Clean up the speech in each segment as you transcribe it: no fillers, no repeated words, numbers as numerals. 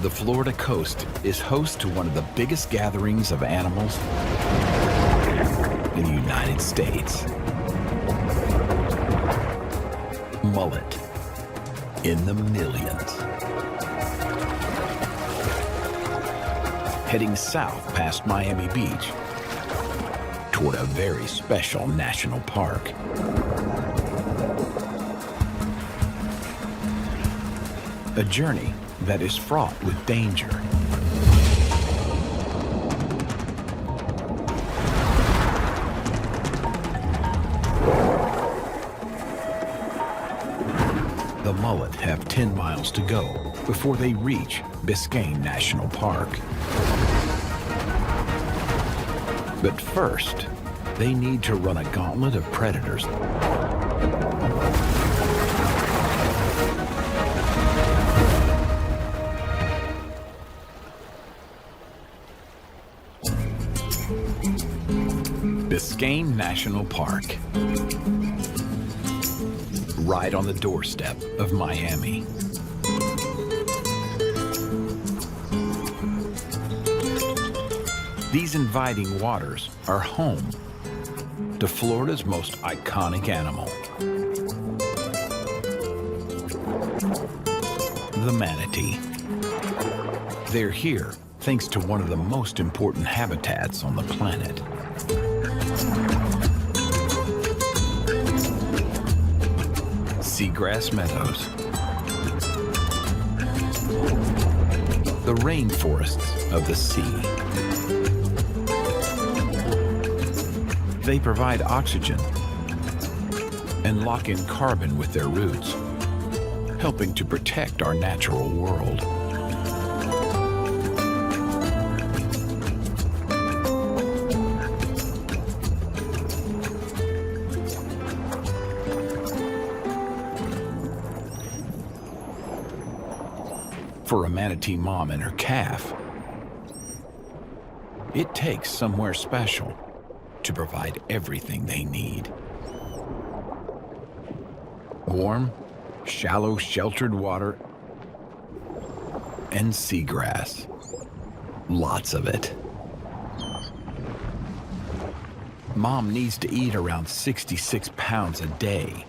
The Florida coast is host to one of the biggest gatherings of animals in the United States. Mullet in the millions. Heading south past Miami Beach toward a very special national park. A journey that is fraught with danger. The mullet have 10 miles to go before they reach Biscayne National Park. But first, they need to run a gauntlet of predators. Biscayne National Park, right on the doorstep of Miami. These inviting waters are home to Florida's most iconic animal, the manatee. They're here thanks to one of the most important habitats on the planet. Seagrass meadows, the rainforests of the sea. They provide oxygen and lock in carbon with their roots, helping to protect our natural world. For a manatee mom and her calf, it takes somewhere special to provide everything they need. Warm, shallow, sheltered water and seagrass. Lots of it. Mom needs to eat around 66 pounds a day.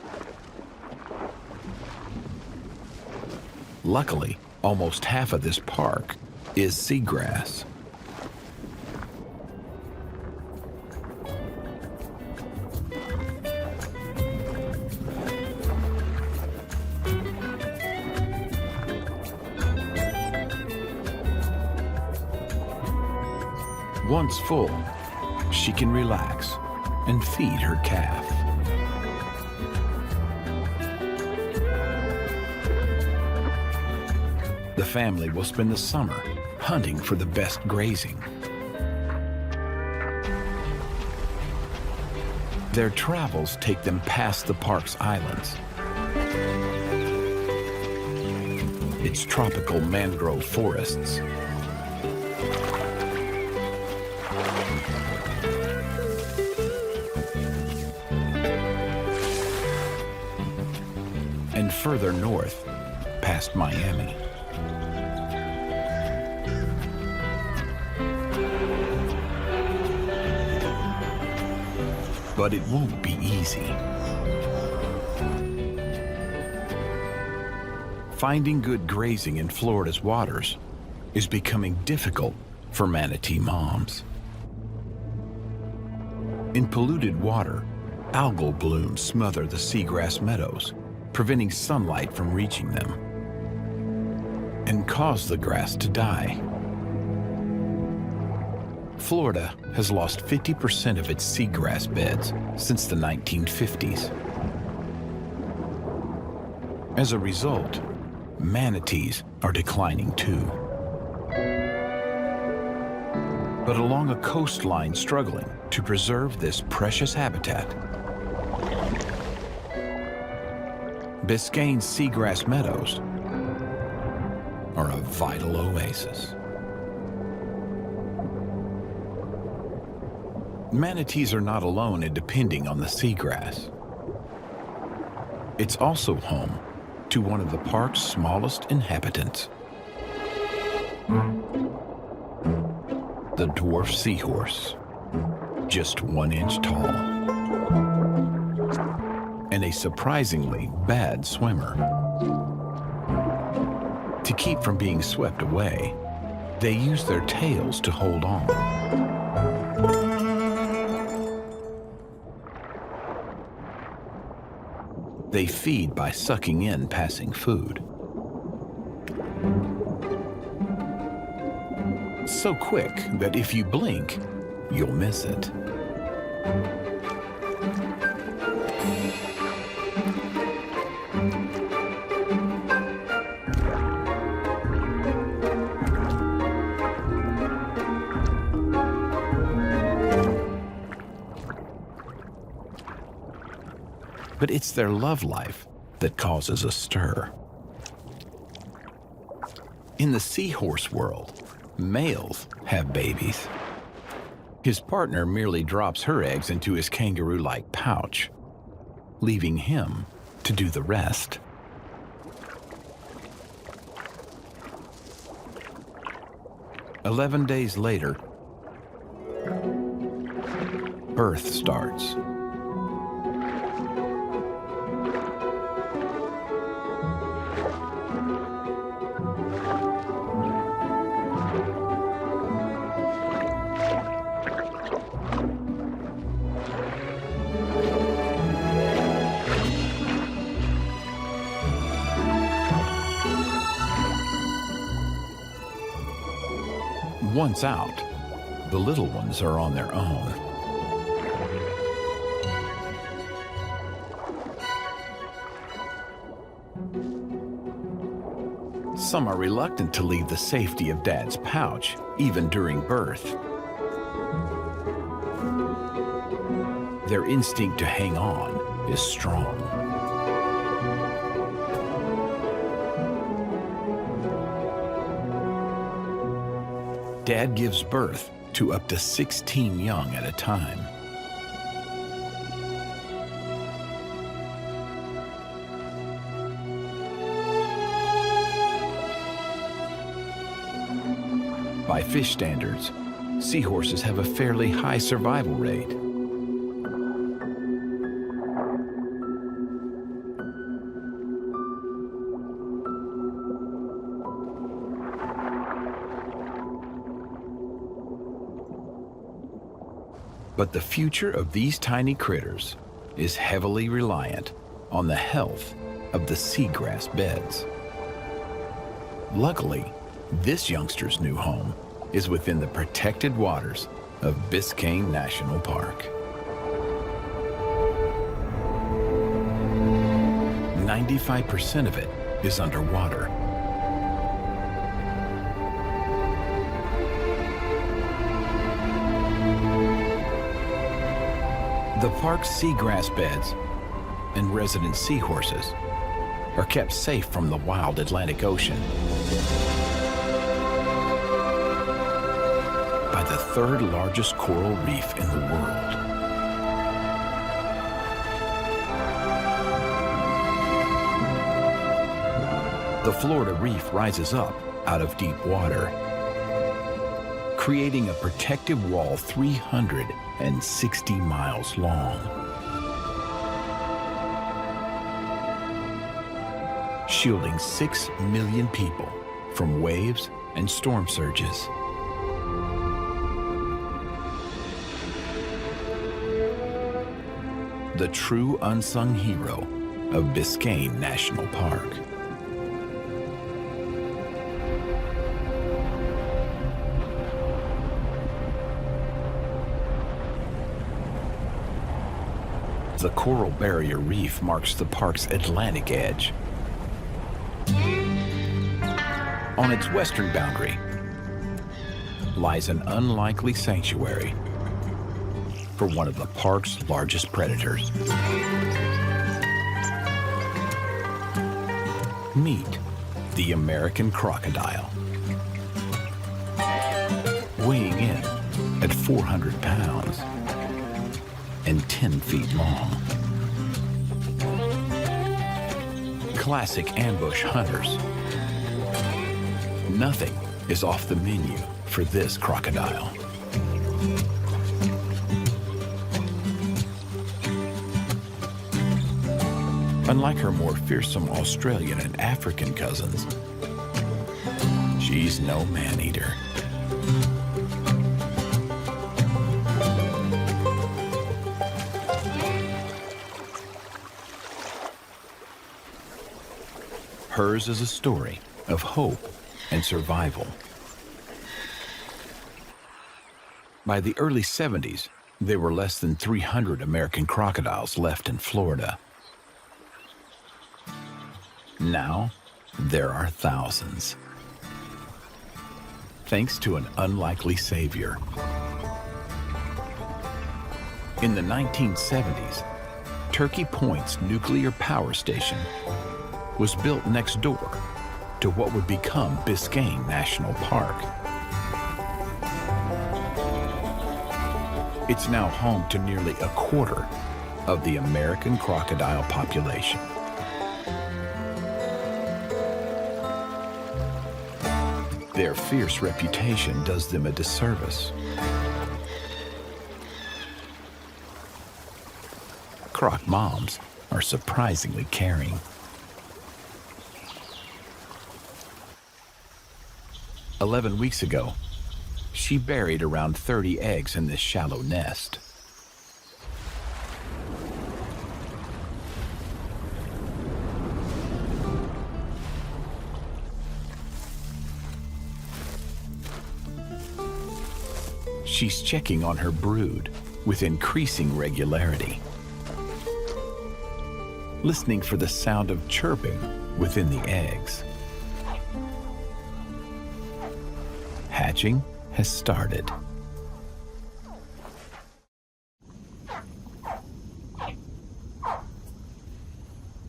Luckily, almost half of this park is seagrass. Once full, she can relax and feed her calf. The family will spend the summer hunting for the best grazing. Their travels take them past the park's islands. Its tropical mangrove forests. And further north, past Miami. But it won't be easy. Finding good grazing in Florida's waters is becoming difficult for manatee moms. In polluted water, algal blooms smother the seagrass meadows, preventing sunlight from reaching them, and cause the grass to die. Florida has lost 50% of its seagrass beds since the 1950s. As a result, manatees are declining too. But along a coastline struggling to preserve this precious habitat, Biscayne's seagrass meadows are a vital oasis. Manatees are not alone in depending on the seagrass. It's also home to one of the park's smallest inhabitants, The dwarf seahorse, just 1 inch tall, and a surprisingly bad swimmer. To keep from being swept away, they use their tails to hold on. They feed by sucking in passing food. So quick that if you blink, you'll miss it. But it's their love life that causes a stir. In the seahorse world, males have babies. His partner merely drops her eggs into his kangaroo-like pouch, leaving him to do the rest. "11 days later, birth starts. Once out, the little ones are on their own. Some are reluctant to leave the safety of Dad's pouch, even during birth. Their instinct to hang on is strong. Dad gives birth to up to 16 young at a time. By fish standards, seahorses have a fairly high survival rate. But the future of these tiny critters is heavily reliant on the health of the seagrass beds. Luckily, this youngster's new home is within the protected waters of Biscayne National Park. 95% of it is underwater. The park's seagrass beds and resident seahorses are kept safe from the wild Atlantic Ocean by the third largest coral reef in the world. The Florida Reef rises up out of deep water, creating a protective wall 360 miles long. Shielding 6 million people from waves and storm surges. The true unsung hero of Biscayne National Park. The Coral Barrier Reef marks the park's Atlantic edge. On its western boundary lies an unlikely sanctuary for one of the park's largest predators. Meet the American crocodile. Weighing in at 400 pounds and 10 feet long. Classic ambush hunters. Nothing is off the menu for this crocodile. Unlike her more fearsome Australian and African cousins, she's no man-eater. Hers is a story of hope and survival. By the early 70s, there were less than 300 American crocodiles left in Florida. Now, there are thousands. Thanks to an unlikely savior. In the 1970s, Turkey Point's nuclear power station was built next door to what would become Biscayne National Park. It's now home to nearly a quarter of the American crocodile population. Their fierce reputation does them a disservice. Croc moms are surprisingly caring. "11 weeks ago, she buried around 30 eggs in this shallow nest. She's checking on her brood with increasing regularity, listening for the sound of chirping within the eggs. Hatching has started.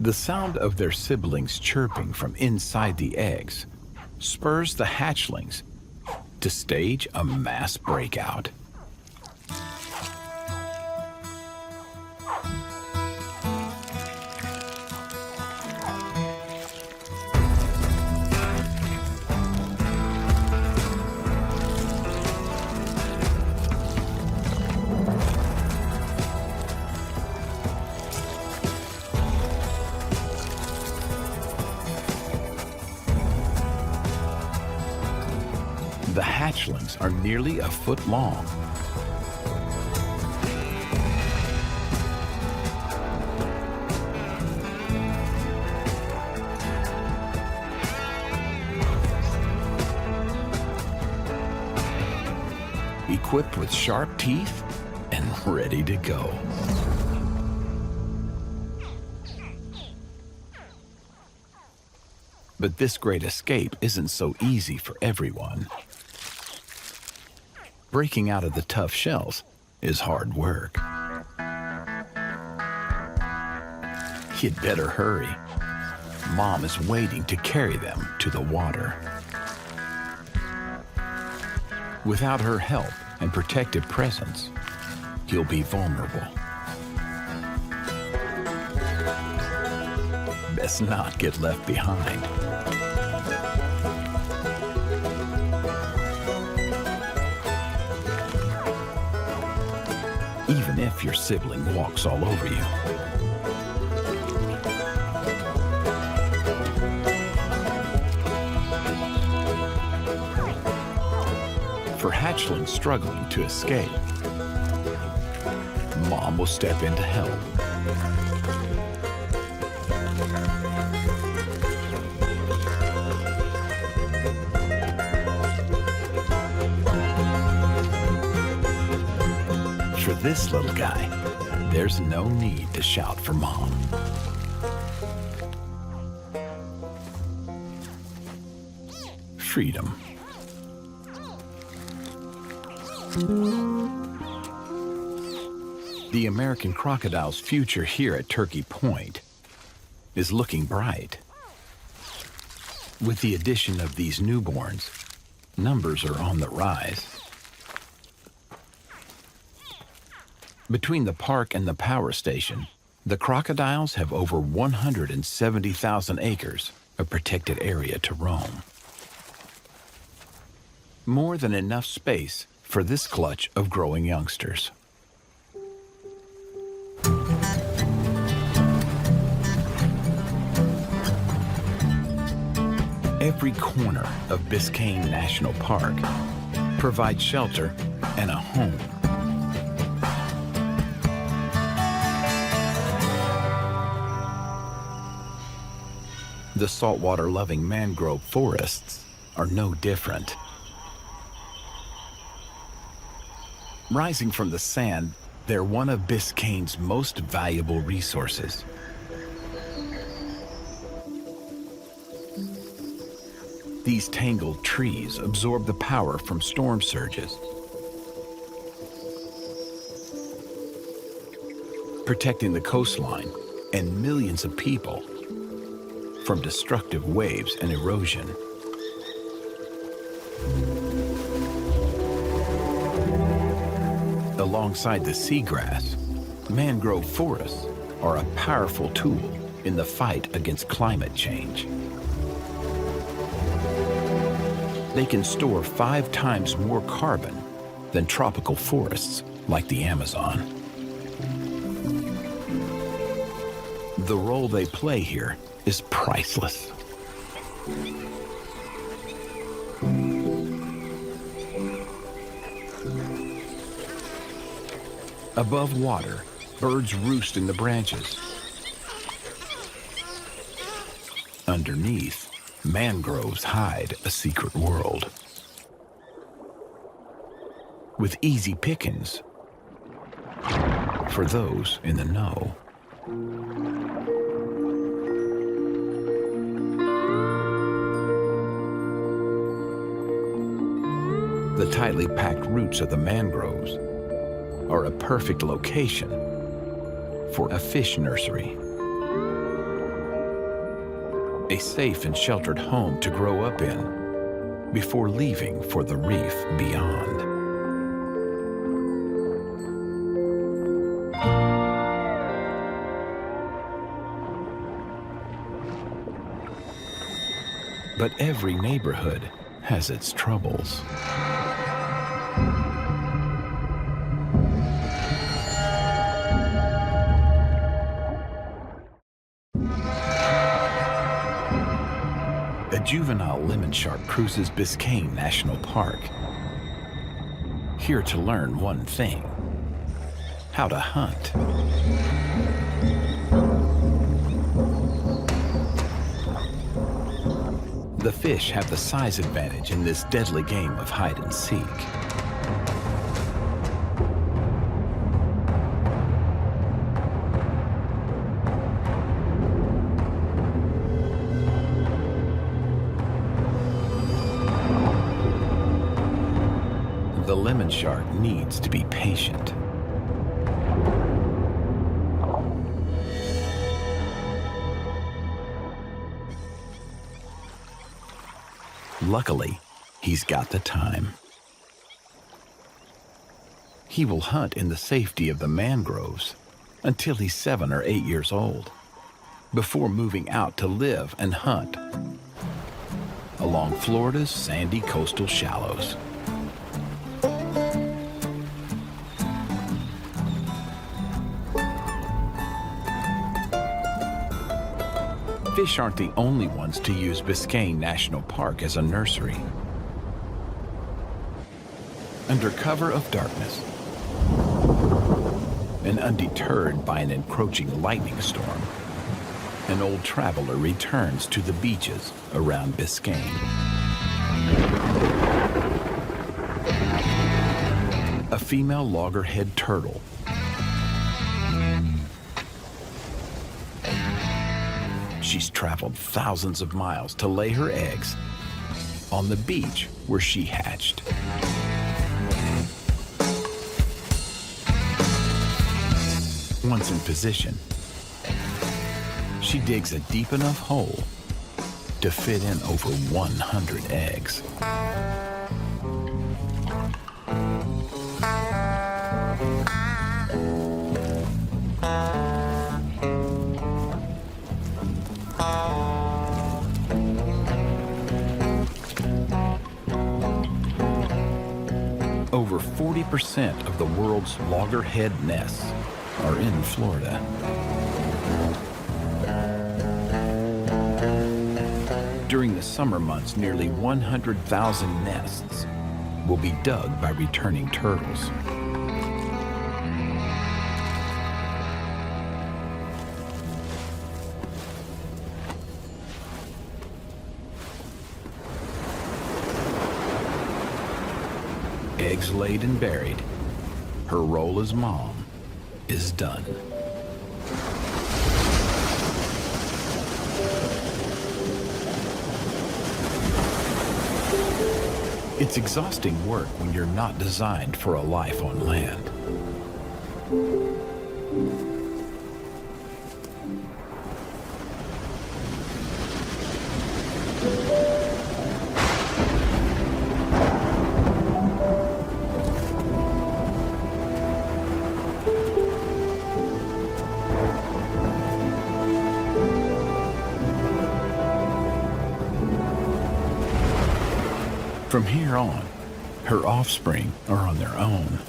The sound of their siblings chirping from inside the eggs spurs the hatchlings to stage a mass breakout. The hatchlings are nearly a foot long. Equipped with sharp teeth and ready to go. But this great escape isn't so easy for everyone. Breaking out of the tough shells is hard work. You'd better hurry. Mom is waiting to carry them to the water. Without her help and protective presence, you'll be vulnerable. Best not get left behind. Even if your sibling walks all over you. For hatchlings struggling to escape, Mom will step in to help. For this little guy, there's no need to shout for Mom. Freedom. The American crocodile's future here at Turkey Point is looking bright. With the addition of these newborns, numbers are on the rise. Between the park and the power station, the crocodiles have over 170,000 acres of protected area to roam. More than enough space for this clutch of growing youngsters. Every corner of Biscayne National Park provides shelter and a home. The saltwater-loving mangrove forests are no different. Rising from the sand, they're one of Biscayne's most valuable resources. These tangled trees absorb the power from storm surges, protecting the coastline and millions of people from destructive waves and erosion. Alongside the seagrass, mangrove forests are a powerful tool in the fight against climate change. They can store 5 times more carbon than tropical forests like the Amazon. The role they play here is priceless. Above water, birds roost in the branches. Underneath, mangroves hide a secret world. With easy pickings for those in the know. The tightly packed roots of the mangroves are a perfect location for a fish nursery. A safe and sheltered home to grow up in before leaving for the reef beyond. But every neighborhood has its troubles. A juvenile lemon shark cruises Biscayne National Park. Here to learn one thing: how to hunt. The fish have the size advantage in this deadly game of hide and seek. The lemon shark needs to be patient. Luckily, he's got the time. He will hunt in the safety of the mangroves until he's 7 or 8 years old, before moving out to live and hunt along Florida's sandy coastal shallows. Fish aren't the only ones to use Biscayne National Park as a nursery. Under cover of darkness, and undeterred by an encroaching lightning storm, an old traveler returns to the beaches around Biscayne. A female loggerhead turtle she's traveled thousands of miles to lay her eggs on the beach where she hatched. Once in position, she digs a deep enough hole to fit in over 100 eggs. 40% of the world's loggerhead nests are in Florida. During the summer months, nearly 100,000 nests will be dug by returning turtles. Eggs laid and buried, her role as mom is done. It's exhausting work when you're not designed for a life on land. From here on, her offspring are on their own.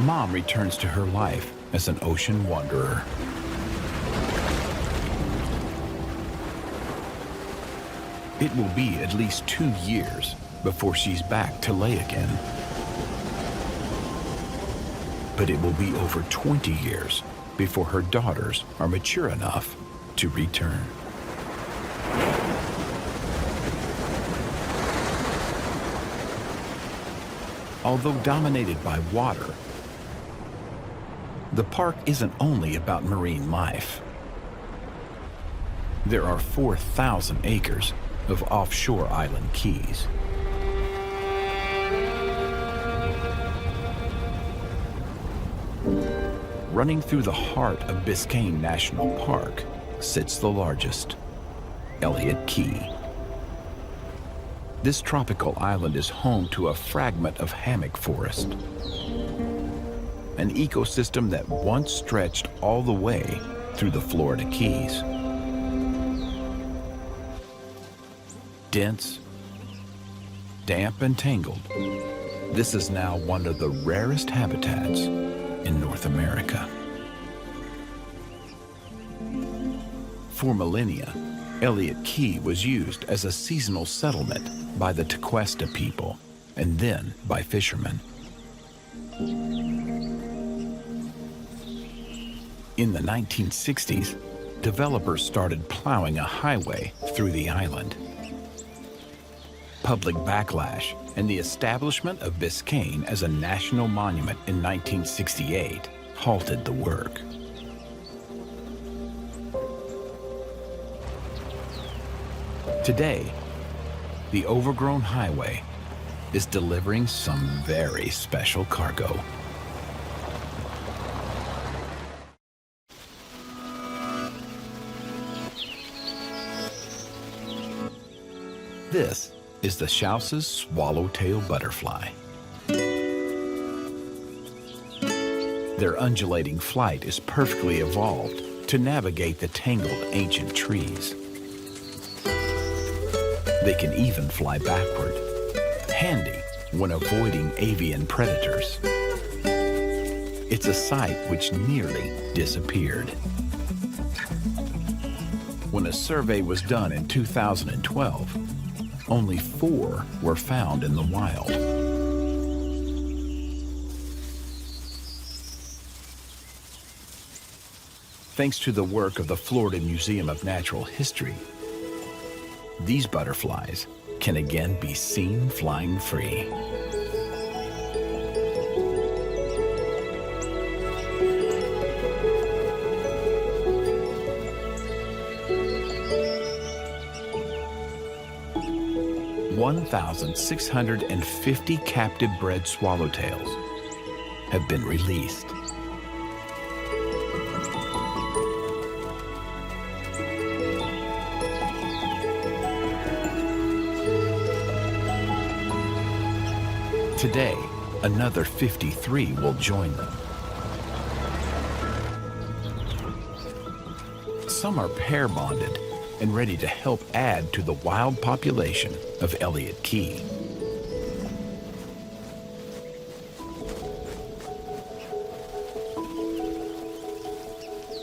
Mom returns to her life as an ocean wanderer. It will be at least 2 years before she's back to lay again. But it will be over 20 years before her daughters are mature enough to return. Although dominated by water, the park isn't only about marine life. There are 4,000 acres of offshore island keys. Running through the heart of Biscayne National Park sits the largest, Elliott Key. This tropical island is home to a fragment of hammock forest, an ecosystem that once stretched all the way through the Florida Keys. Dense, damp, and tangled, this is now one of the rarest habitats in North America. For millennia, Elliott Key was used as a seasonal settlement by the Tequesta people and then by fishermen. In the 1960s, developers started plowing a highway through the island. Public backlash and the establishment of Biscayne as a national monument in 1968 halted the work. Today, the overgrown highway is delivering some very special cargo. This is the Schaus's swallowtail butterfly. Their undulating flight is perfectly evolved to navigate the tangled ancient trees. They can even fly backward, handy when avoiding avian predators. It's a sight which nearly disappeared. When a survey was done in 2012, only 4 were found in the wild. Thanks to the work of the Florida Museum of Natural History, these butterflies can again be seen flying free. (1,650 captive bred swallowtails have been released. Today, another 53 will join them. some are pair bonded and ready to help add to the wild population of Elliott Key.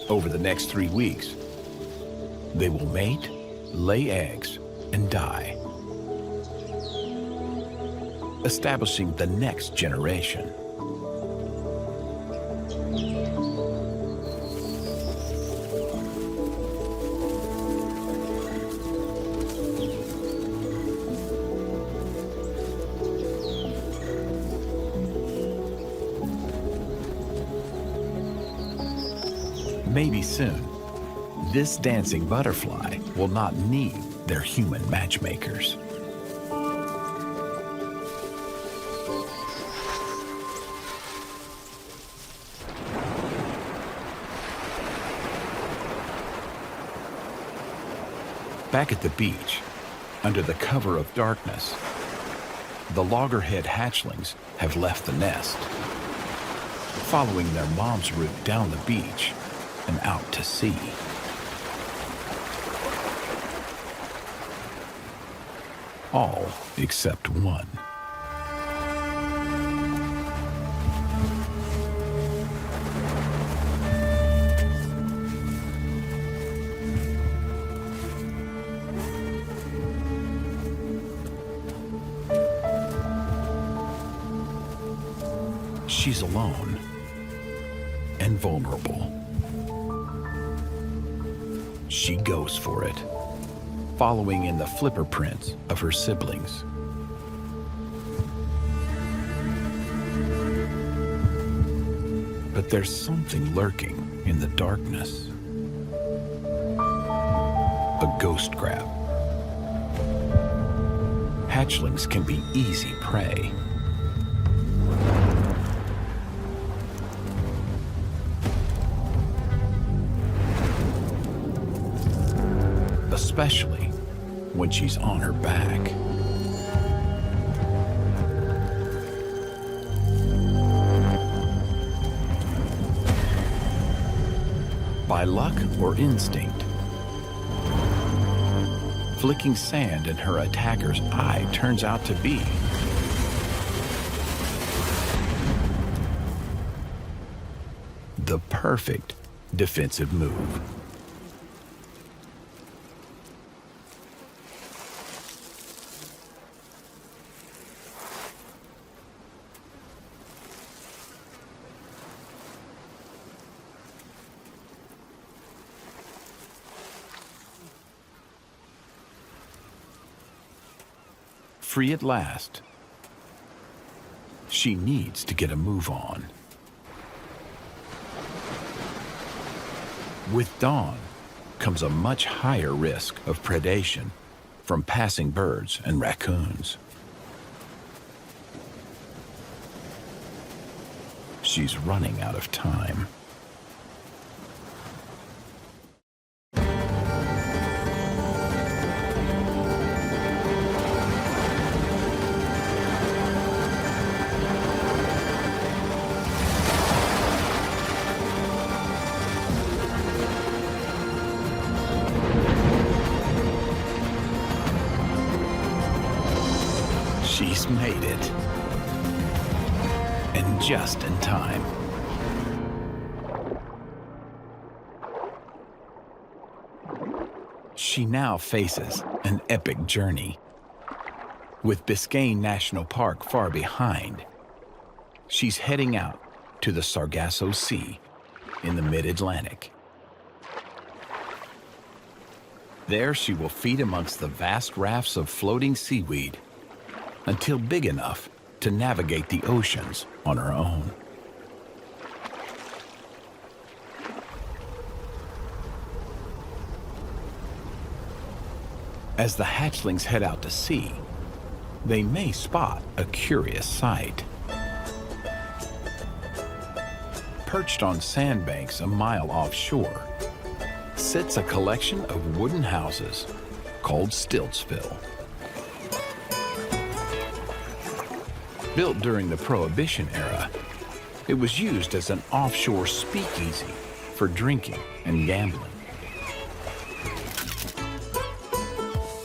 Over the next 3 weeks, they will mate, lay eggs, and die, establishing the next generation. Maybe soon, this dancing butterfly will not need their human matchmakers. Back at the beach, under the cover of darkness, the Loggerhead hatchlings have left the nest, following their mom's route down the beach and out to sea. All except one. She's alone and vulnerable. She goes for it, following in the flipper prints of her siblings. But there's something lurking in the darkness. A ghost crab. Hatchlings can be easy prey. Especially when she's on her back. By luck or instinct, flicking sand in her attacker's eye turns out to be the perfect defensive move. Free at last, she needs to get a move on. With dawn comes a much higher risk of predation from passing birds and raccoons. She's running out of time. She's made it. And just in time. She now faces an epic journey. With Biscayne National Park far behind, she's heading out to the Sargasso Sea in the mid-Atlantic. There she will feed amongst the vast rafts of floating seaweed until big enough to navigate the oceans on her own. As the hatchlings head out to sea, they may spot a curious sight. Perched on sandbanks a mile offshore sits a collection of wooden houses called stiltsville. Built during the Prohibition era, it was used as an offshore speakeasy for drinking and gambling.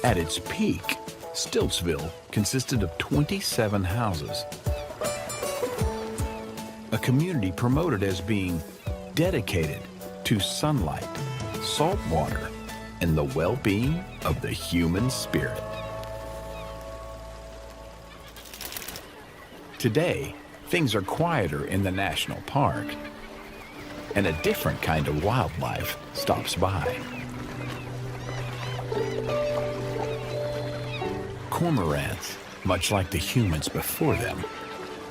At its peak, Stiltsville consisted of 27 houses, a community promoted as being dedicated to sunlight, salt water, and the well-being of the human spirit. Today, things are quieter in the national park, and a different kind of wildlife stops by. Cormorants, much like the humans before them,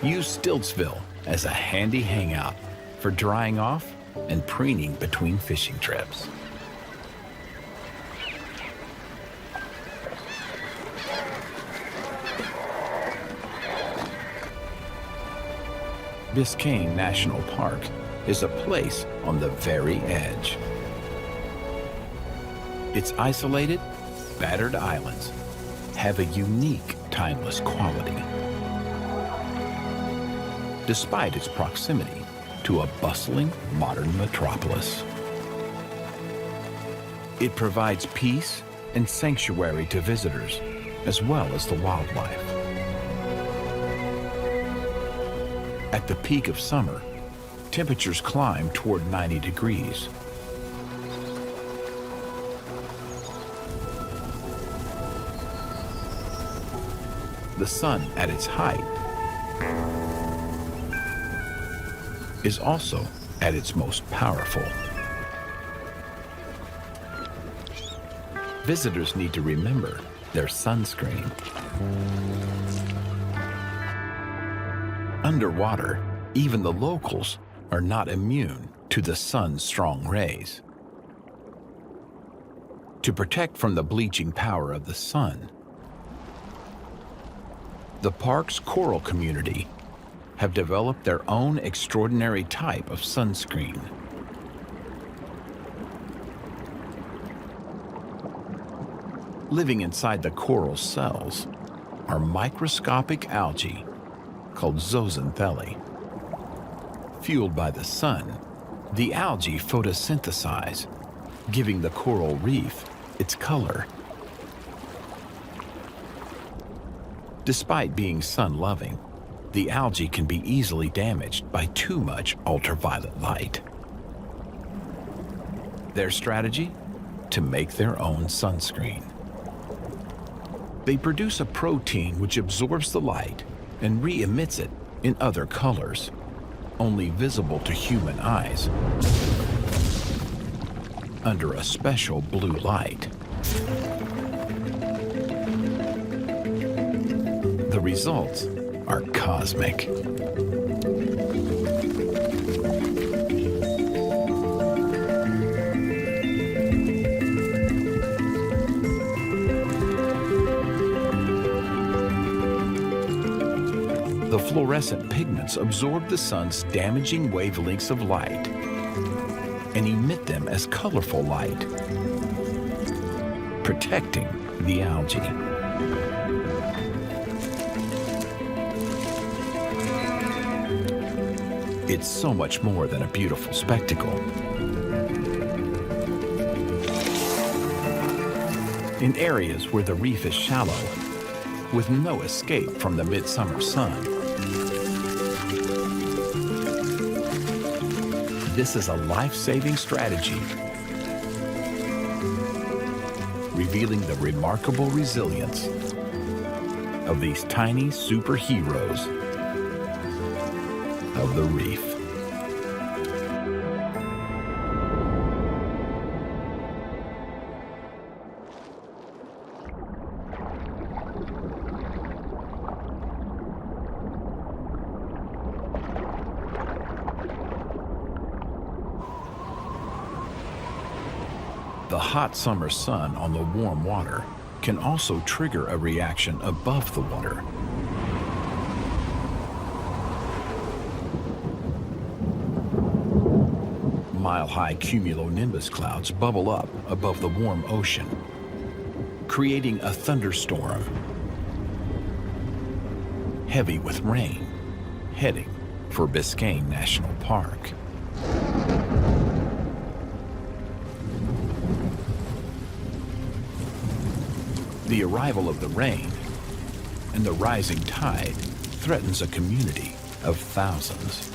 use Stiltsville as a handy hangout for drying off and preening between fishing trips. Biscayne National Park is a place on the very edge. Its isolated, battered islands have a unique, timeless quality. Despite its proximity to a bustling, modern metropolis, it provides peace and sanctuary to visitors, as well as the wildlife. At the peak of summer, temperatures climb toward 90 degrees. The sun at its height is also at its most powerful. Visitors need to remember their sunscreen. Underwater, even the locals are not immune to the sun's strong rays. To protect from the bleaching power of the sun, the park's coral community have developed their own extraordinary type of sunscreen. Living inside the coral cells are microscopic algae called zooxanthellae. Fueled by the sun, the algae photosynthesize, giving the coral reef its color. Despite being sun-loving, the algae can be easily damaged by too much ultraviolet light. Their strategy? To make their own sunscreen. They produce a protein which absorbs the light and re-emits it in other colors, only visible to human eyes, under a special blue light. The results are cosmic. The fluorescent pigments absorb the sun's damaging wavelengths of light and emit them as colorful light, protecting the algae. It's so much more than a beautiful spectacle. In areas where the reef is shallow, with no escape from the midsummer sun, this is a life-saving strategy, revealing the remarkable resilience of these tiny superheroes of the reef. The hot summer sun on the warm water can also trigger a reaction above the water. Mile-high cumulonimbus clouds bubble up above the warm ocean, creating a thunderstorm, heavy with rain, heading for Biscayne National Park. The arrival of the rain and the rising tide threatens a community of thousands.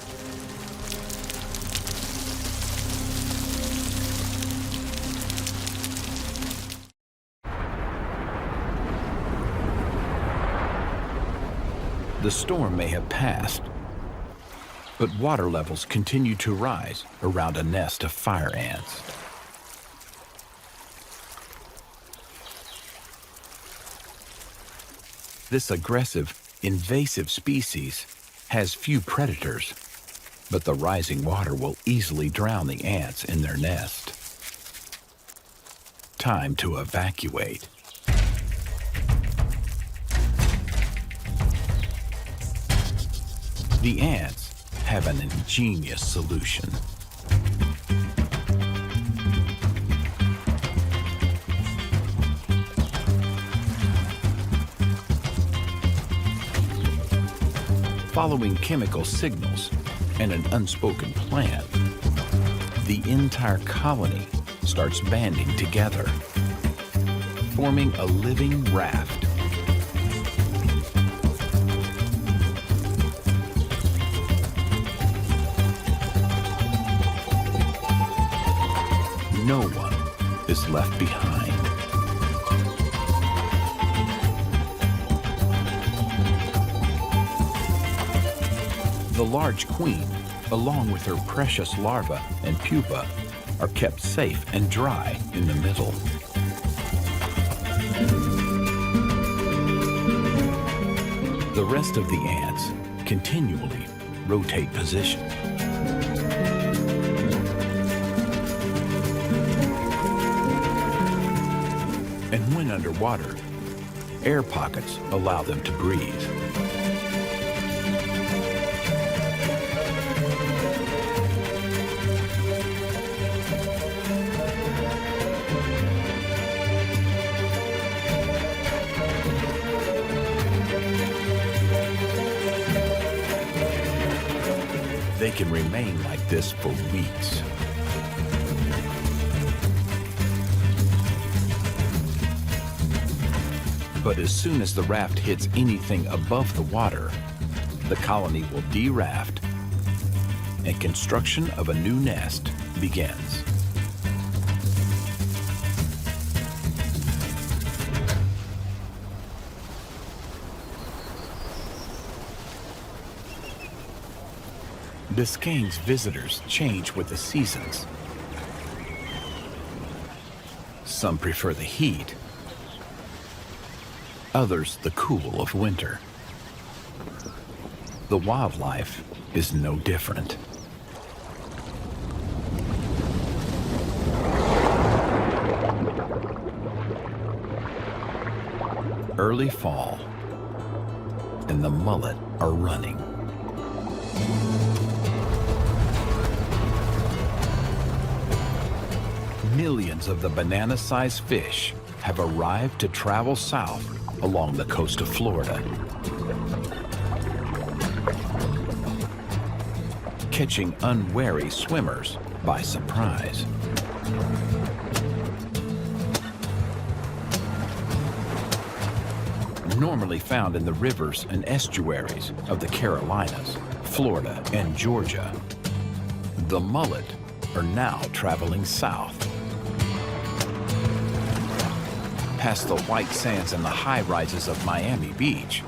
The storm may have passed, but water levels continue to rise around a nest of fire ants. This aggressive, invasive species has few predators, but the rising water will easily drown the ants in their nest. Time to evacuate. The ants have an ingenious solution. Following chemical signals and an unspoken plan, the entire colony starts banding together, forming a living raft. No one is left behind. The large queen, along with her precious larva and pupa, are kept safe and dry in the middle. The rest of the ants continually rotate position. And when underwater, air pockets allow them to breathe. They can remain like this for weeks. But as soon as the raft hits anything above the water, the colony will de-raft and construction of a new nest begins. Biscayne's visitors change with the seasons. Some prefer the heat, others the cool of winter. The wildlife is no different. Early fall, and the mullet are running. Millions of the banana-sized fish have arrived to travel south along the coast of Florida, catching unwary swimmers by surprise. Normally found in the rivers and estuaries of the Carolinas, Florida, and Georgia, the mullet are now traveling south, past the white sands and the high rises of Miami Beach,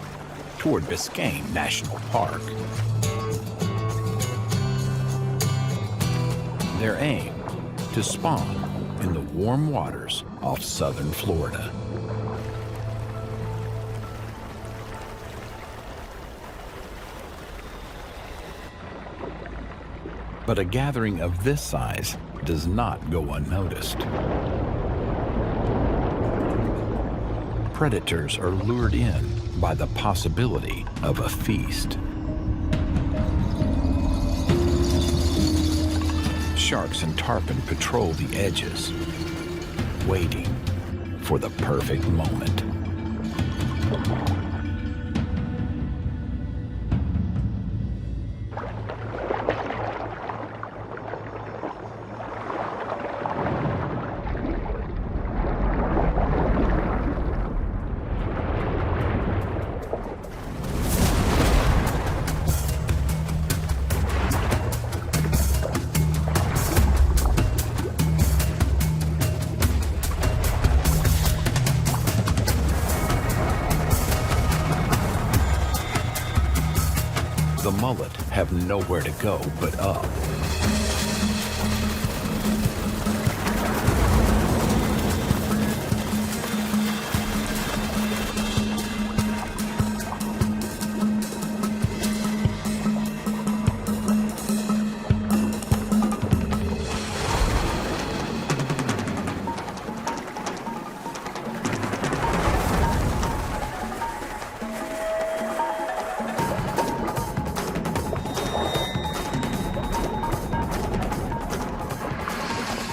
toward Biscayne National Park. Their aim, to spawn in the warm waters off southern Florida. But a gathering of this size does not go unnoticed. Predators are lured in by the possibility of a feast. Sharks and tarpon patrol the edges, waiting for the perfect moment. the mullet have nowhere to go but up.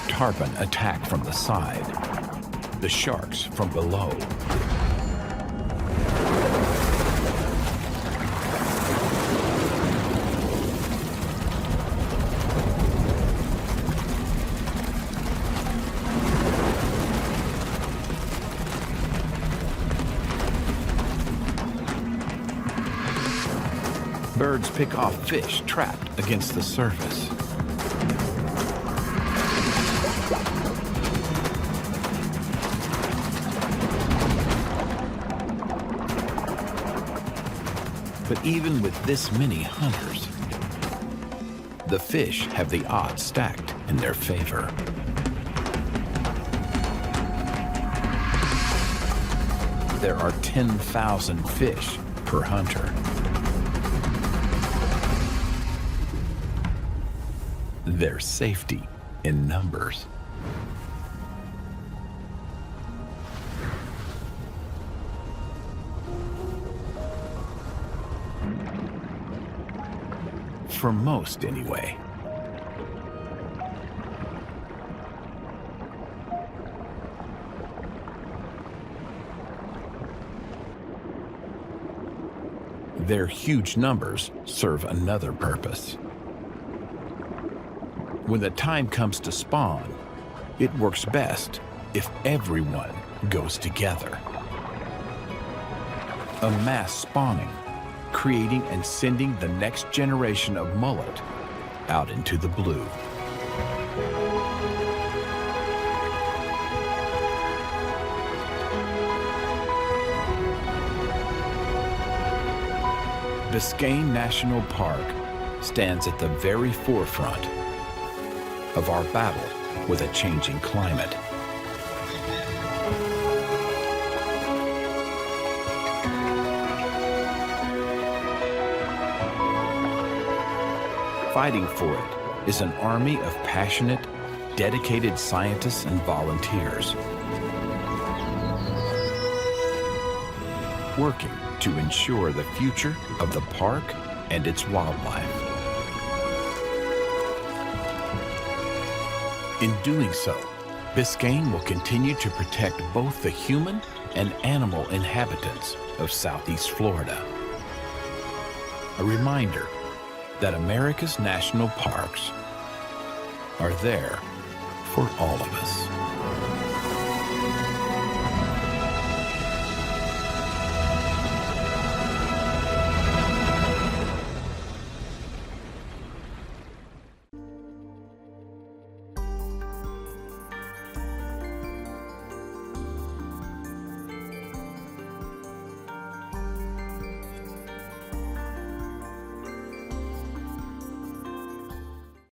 Tarpon attack from the side, the sharks from below. Birds pick off fish trapped against the surface. But even with this many hunters, the fish have the odds stacked in their favor. There are 10,000 fish per hunter. There's safety in numbers. For most, anyway. Their huge numbers serve another purpose. When the time comes to spawn, it works best if everyone goes together. A mass spawning, creating and sending the next generation of mullet out into the blue. Biscayne National Park stands at the very forefront of our battle with a changing climate. Fighting for it is an army of passionate, dedicated scientists and volunteers, working to ensure the future of the park and its wildlife. In doing so, Biscayne will continue to protect both the human and animal inhabitants of Southeast Florida. A reminder that America's national parks are there for all of us.